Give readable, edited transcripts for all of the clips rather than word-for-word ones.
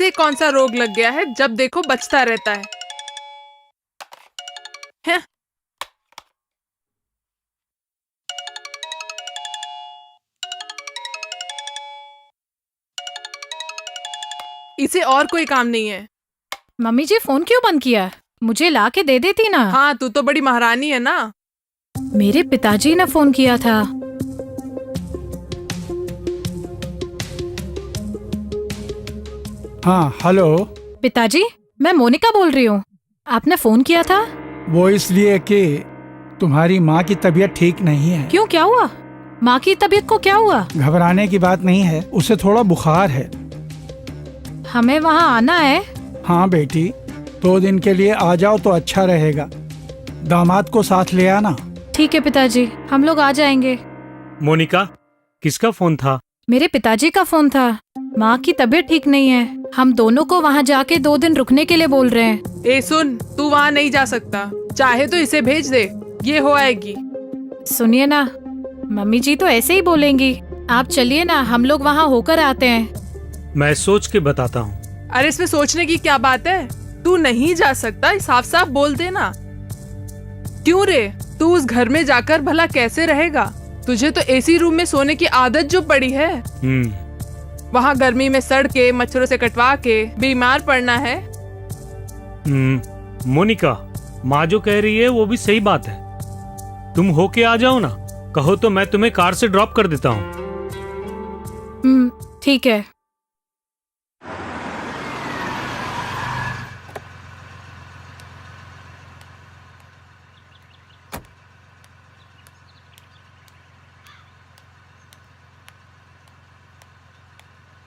इसे कौन सा रोग लग गया है, जब देखो बचता रहता है। हैं? इसे और कोई काम नहीं है। मम्मी जी फोन क्यों बंद किया? मुझे ला के दे देती ना। हाँ, तू तो बड़ी महारानी है ना। मेरे पिताजी ने फोन किया था। हाँ, हेलो। पिताजी, मैं मोनिका बोल रही हूँ। आपने फोन किया था? वो इसलिए कि तुम्हारी माँ की तबीयत ठीक नहीं है। क्यों, क्या हुआ? माँ की तबीयत को क्या हुआ? घबराने की बात नहीं है, उसे थोड़ा बुखार है। हमें वहाँ आना है। हाँ बेटी, 2 दिन के लिए आ जाओ तो अच्छा रहेगा। दामाद को साथ ले आना। ठीक है पिताजी, हम लोग आ जाएंगे। मोनिका, किसका फोन था? मेरे पिताजी का फोन था। माँ की तबीयत ठीक नहीं है, हम दोनों को वहाँ जाके 2 दिन रुकने के लिए बोल रहे हैं। ए सुन, तू वहाँ नहीं जा सकता। चाहे तो इसे भेज दे, ये हो आएगी। सुनिए ना, मम्मी जी तो ऐसे ही बोलेंगी। आप चलिए ना, हम लोग वहाँ होकर आते हैं। मैं सोच के बताता हूँ। अरे इसमें सोचने की क्या बात है? तू नहीं जा सकता, साफ साफ बोल देना। क्यों रे, तू उस घर में जाकर भला कैसे रहेगा? तुझे तो एसी रूम में सोने की आदत जो पड़ी है। वहाँ गर्मी में सड़ के, मच्छरों से कटवा के बीमार पड़ना है। मोनिका, माँ जो कह रही है वो भी सही बात है। तुम होके आ जाओ ना, कहो तो मैं तुम्हें कार से ड्रॉप कर देता हूँ। ठीक है।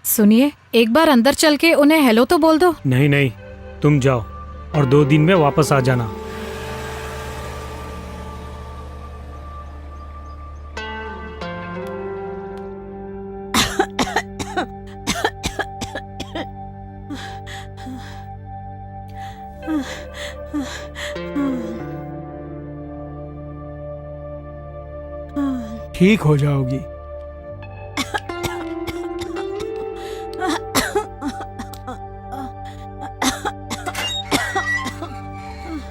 सुनिए, एक बार अंदर चल के उन्हें हेलो तो बोल दो। नहीं नहीं, तुम जाओ और 2 दिन में वापस आ जाना। ठीक हो जाओगी।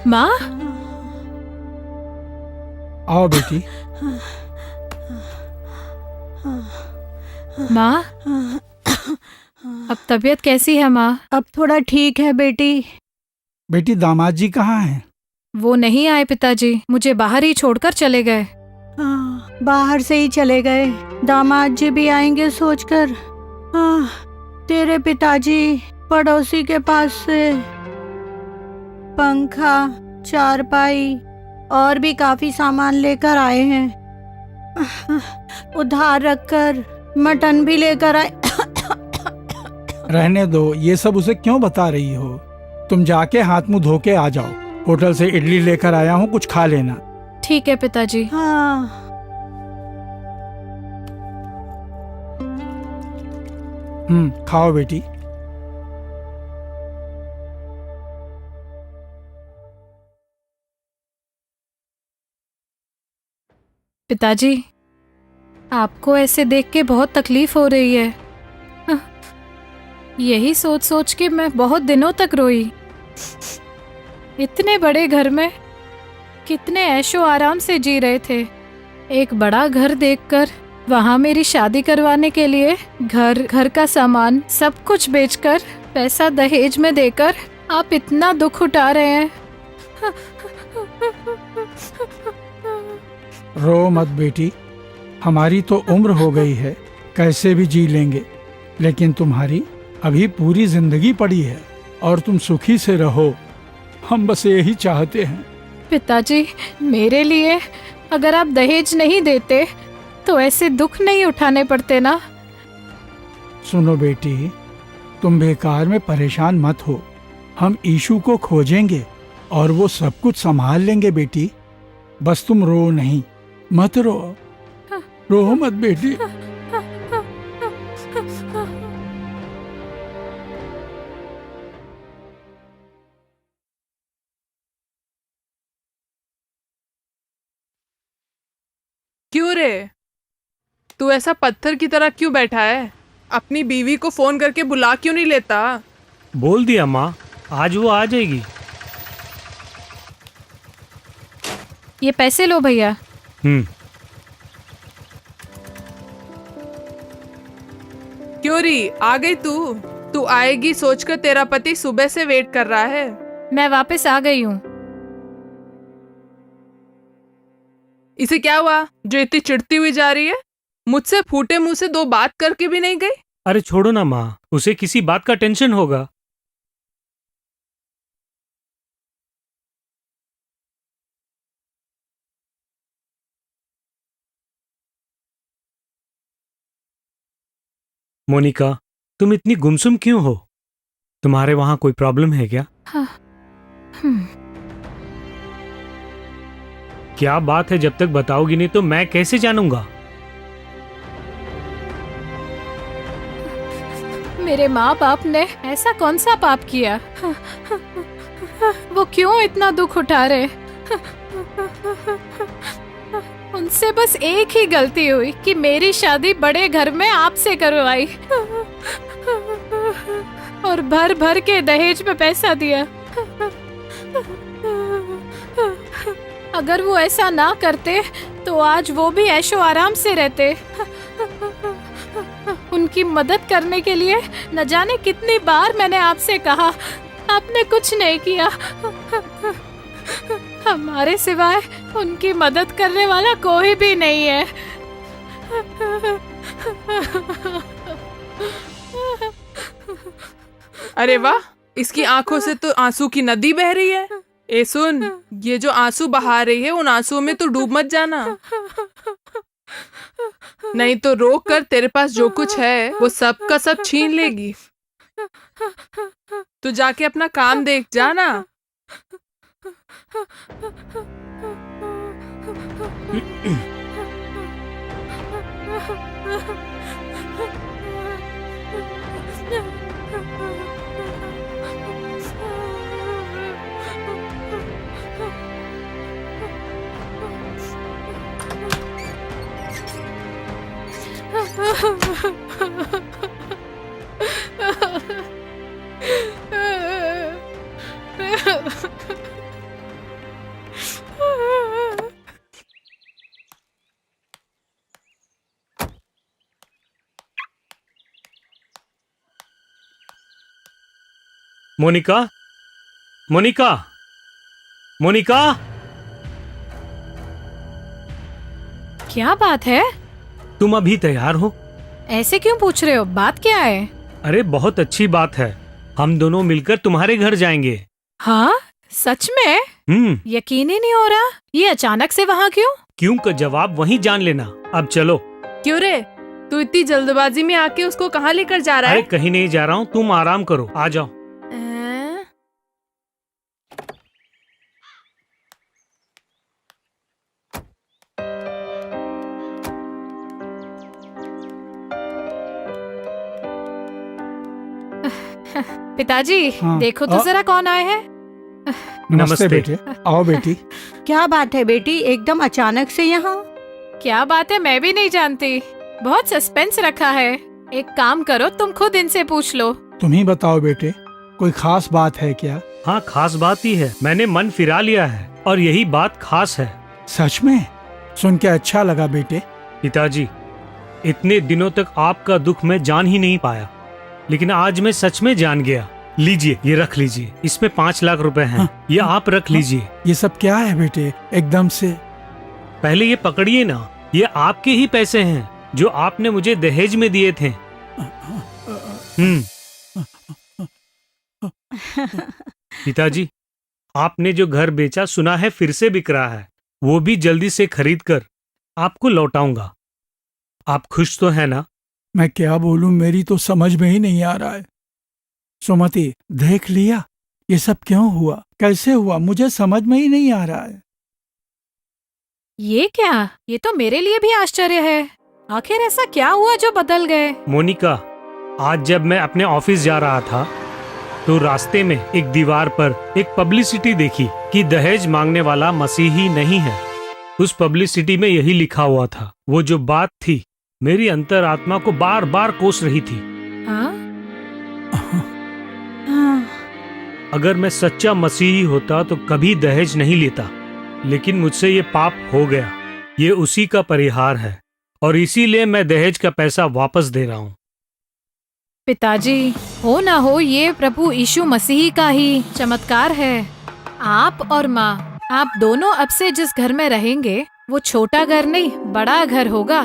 माँ, आओ बेटी। माँ, अब तबीयत कैसी है माँ? अब थोड़ा ठीक है बेटी। बेटी, दामाद जी कहाँ हैं? वो नहीं आए पिताजी, मुझे बाहर ही छोड़कर चले गए। हाँ, बाहर से ही चले गए। दामाद जी भी आएंगे सोचकर। हाँ, तेरे पिताजी पड़ोसी के पास से पंखा, चारपाई और भी काफी सामान लेकर आए हैं। उधार रखकर मटन भी लेकर आए। रहने दो, ये सब उसे क्यों बता रही हो? तुम जाके हाथ मुंह धो के आ जाओ। होटल से इडली लेकर आया हूँ, कुछ खा लेना। ठीक है पिताजी। हाँ। खाओ बेटी। पिताजी, आपको ऐसे देख के बहुत तकलीफ हो रही है। यही सोच सोच के मैं बहुत दिनों तक रोई। इतने बड़े घर में कितने ऐशो आराम से जी रहे थे। एक बड़ा घर देखकर वहाँ मेरी शादी करवाने के लिए घर का सामान सब कुछ बेचकर, पैसा दहेज में देकर आप इतना दुख उठा रहे हैं। रो मत बेटी, हमारी तो उम्र हो गई है, कैसे भी जी लेंगे। लेकिन तुम्हारी अभी पूरी जिंदगी पड़ी है और तुम सुखी से रहो, हम बस यही चाहते हैं। पिताजी, मेरे लिए अगर आप दहेज नहीं देते तो ऐसे दुख नहीं उठाने पड़ते ना। सुनो बेटी, तुम बेकार में परेशान मत हो। हम ईशु को खोजेंगे और वो सब कुछ संभाल लेंगे बेटी। बस तुम रो नहीं, मत रो, रो मत बेटी। क्यों रे, तू ऐसा पत्थर की तरह क्यों बैठा है? अपनी बीवी को फोन करके बुला क्यों नहीं लेता? बोल दिया माँ, आज वो आ जाएगी। ये पैसे लो भैया। क्यों री, आ गई तू? तू आएगी सोचकर तेरा पति सुबह से वेट कर रहा है। मैं वापस आ गई हूँ। इसे क्या हुआ जो इतनी चिढ़ती हुई जा रही है? मुझसे फूटे मुंह से 2 बात करके भी नहीं गई। अरे छोड़ो ना माँ, उसे किसी बात का टेंशन होगा। मोनिका, तुम इतनी गुमसुम क्यों हो? तुम्हारे वहां कोई प्रॉब्लम है क्या? क्या बात है? जब तक बताओगी नहीं तो मैं कैसे जानूंगा? मेरे माँ बाप ने ऐसा कौन सा पाप किया? वो क्यों इतना दुख उठा रहे? उनसे बस एक ही गलती हुई कि मेरी शादी बड़े घर में आपसे करवाई और भर भर के दहेज में पैसा दिया। अगर वो ऐसा ना करते तो आज वो भी ऐशो आराम से रहते। उनकी मदद करने के लिए न जाने कितनी बार मैंने आपसे कहा, आपने कुछ नहीं किया। हमारे सिवाय उनकी मदद करने वाला कोई भी नहीं है। अरे वाह, इसकी आंखों से तो आंसू की नदी बह रही है। ए सुन, ये जो आंसू बहा रही है उन आंसुओं में तो डूब मत जाना, नहीं तो रोक कर तेरे पास जो कुछ है वो सब का सब छीन लेगी। तू जाके अपना काम देख जाना। मोनिका, मोनिका, मोनिका। क्या बात है? तुम अभी तैयार हो? ऐसे क्यों पूछ रहे हो? बात क्या है? अरे बहुत अच्छी बात है, हम दोनों मिलकर तुम्हारे घर जाएंगे। हाँ, सच में? यकीन ही नहीं हो रहा। ये अचानक से वहाँ क्यों? क्यों का जवाब वहीं जान लेना। अब चलो। क्यों रे, तू इतनी जल्दबाजी में आके उसको कहाँ लेकर जा रहा अरे है? कहीं नहीं जा रहा हूँ, तुम आराम करो, आ जाओ। पिताजी, हाँ। देखो तो जरा कौन आए हैं। नमस्ते नमस्ते। बेटे, आओ बेटी। क्या बात है बेटी, एकदम अचानक से यहाँ? क्या बात है, मैं भी नहीं जानती। बहुत सस्पेंस रखा है। एक काम करो, तुम खुद इनसे पूछ लो। तुम ही बताओ बेटे, कोई खास बात है क्या? हाँ, खास बात ही है। मैंने मन फिरा लिया है और यही बात खास है। सच में? सुन के अच्छा लगा बेटे। पिताजी, इतने दिनों तक आपका दुख मैं जान ही नहीं पाया, लेकिन आज मैं सच में जान गया। लीजिए, ये रख लीजिए, इसमें 5 लाख रुपए हैं। हाँ, ये आप रख लीजिए। ये सब क्या है बेटे एकदम से? पहले ये पकड़िए ना, ये आपके ही पैसे हैं जो आपने मुझे दहेज में दिए थे। पिताजी, आपने जो घर बेचा सुना है फिर से बिक रहा है, वो भी जल्दी से खरीद कर आपको लौटाऊंगा। आप खुश तो है ना? मैं क्या बोलूं, मेरी तो समझ में ही नहीं आ रहा है। सुमति, देख लिया ये सब क्यों हुआ, कैसे हुआ, मुझे समझ में ही नहीं आ रहा है। ये क्या? ये तो मेरे लिए भी आश्चर्य है। आखिर ऐसा क्या हुआ जो बदल गए? मोनिका, आज जब मैं अपने ऑफिस जा रहा था तो रास्ते में एक दीवार पर एक पब्लिसिटी देखी कि दहेज मांगने वाला मसीही नहीं है। उस पब्लिसिटी में यही लिखा हुआ था। वो जो बात थी मेरी अंतरात्मा को बार बार कोस रही थी। हाँ? हाँ, अगर मैं सच्चा मसीही होता तो कभी दहेज नहीं लेता, लेकिन मुझसे ये पाप हो गया। ये उसी का परिहार है और इसीलिए मैं दहेज का पैसा वापस दे रहा हूँ। पिताजी, हो ना हो ये प्रभु यीशु मसीह का ही चमत्कार है। आप और माँ, आप दोनों अब से जिस घर में रहेंगे वो छोटा घर नहीं, बड़ा घर होगा।